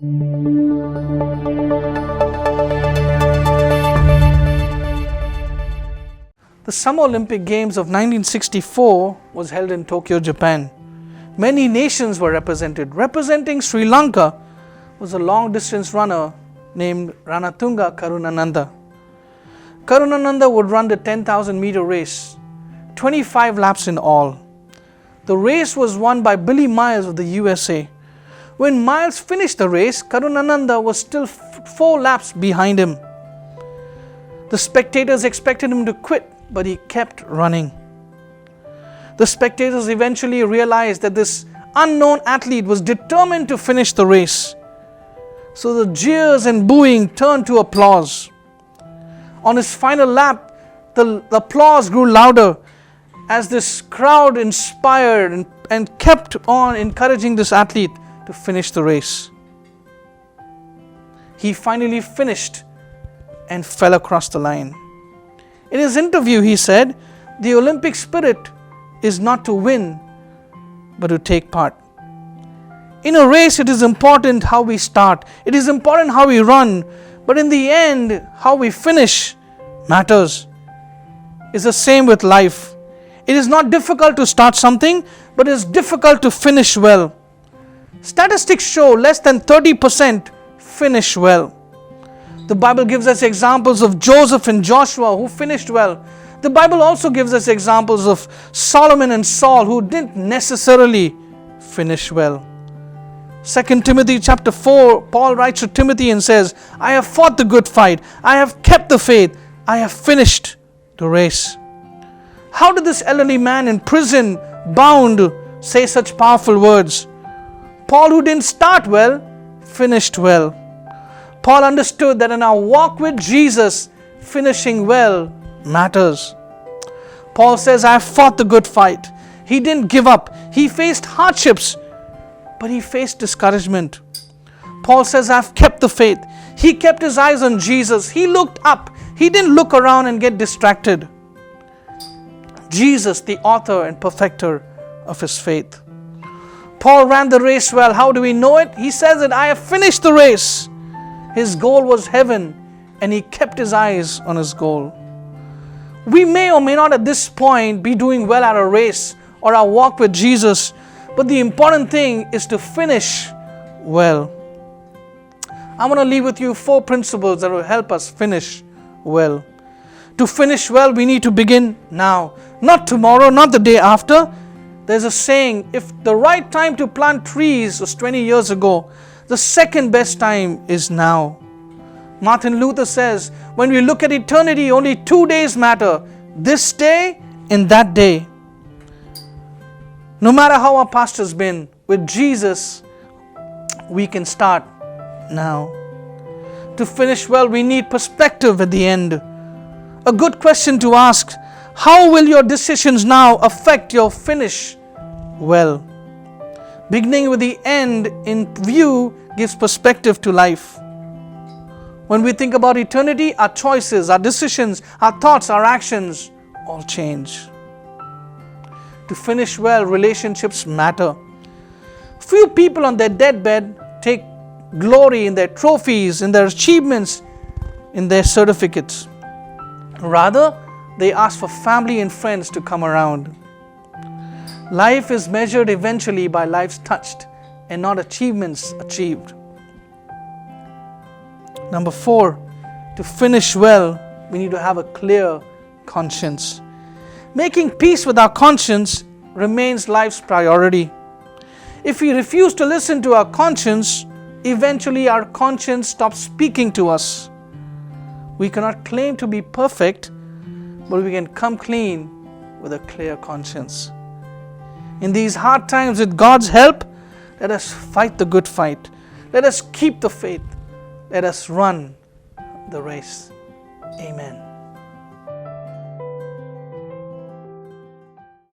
The Summer Olympic Games of 1964 was held in Tokyo, Japan. Many nations were represented. Representing Sri Lanka was a long-distance runner named Ranatunga Karunananda. Karunananda would run the 10,000-meter race, 25 laps in all. The race was won by Billy Miles of the USA. When Miles finished the race, Karunananda was still 4 laps behind him. The spectators expected him to quit, but he kept running. The spectators eventually realized that this unknown athlete was determined to finish the race. So the jeers and booing turned to applause. On his final lap, the applause grew louder as this crowd inspired and kept on encouraging this athlete to finish the race. He finally finished and fell across the line. In his interview, he said, "The Olympic spirit is not to win, but to take part." In a race, it is important how we start. It is important how we run. But in the end, how we finish matters. It's the same with life. It is not difficult to start something, but it is difficult to finish well. Statistics show less than 30% finish well. The Bible gives us examples of Joseph and Joshua who finished well. The Bible also gives us examples of Solomon and Saul who didn't necessarily finish well. 2 Timothy chapter 4, Paul writes to Timothy and says, "I have fought the good fight. I have kept the faith. I have finished the race." How did this elderly man in prison, bound, say such powerful words? Paul, who didn't start well, finished well. Paul understood that in our walk with Jesus, finishing well matters. Paul says, "I have fought the good fight." He didn't give up. He faced hardships, but he faced discouragement. Paul says, "I've kept the faith." He kept his eyes on Jesus. He looked up. He didn't look around and get distracted. Jesus, the author and perfecter of his faith. Paul ran the race well. How do we know it? He says that "I have finished the race." His goal was heaven, and he kept his eyes on his goal. We may or may not at this point be doing well at a race or our walk with Jesus, but the important thing is to finish well. I want to leave with you 4 principles that will help us finish well. To finish well, we need to begin now. Not tomorrow, not the day after. There's a saying, if the right time to plant trees was 20 years ago, the second best time is now. Martin Luther says, when we look at eternity, only 2 days matter. This day and that day. No matter how our past has been, with Jesus, we can start now. To finish well, we need perspective at the end. A good question to ask, how will your decisions now affect your finish well? Beginning with the end in view gives perspective to life. When we think about eternity, our choices, our decisions, our thoughts, our actions all change. To finish well, relationships matter. Few people on their deathbed take glory in their trophies, in their achievements, in their certificates. Rather, they ask for family and friends to come around. Life is measured eventually by lives touched and not achievements achieved. Number 4, to finish well, we need to have a clear conscience. Making peace with our conscience remains life's priority. If we refuse to listen to our conscience, eventually our conscience stops speaking to us. We cannot claim to be perfect, but we can come clean with a clear conscience. In these hard times, with God's help, let us fight the good fight. Let us keep the faith. Let us run the race. Amen.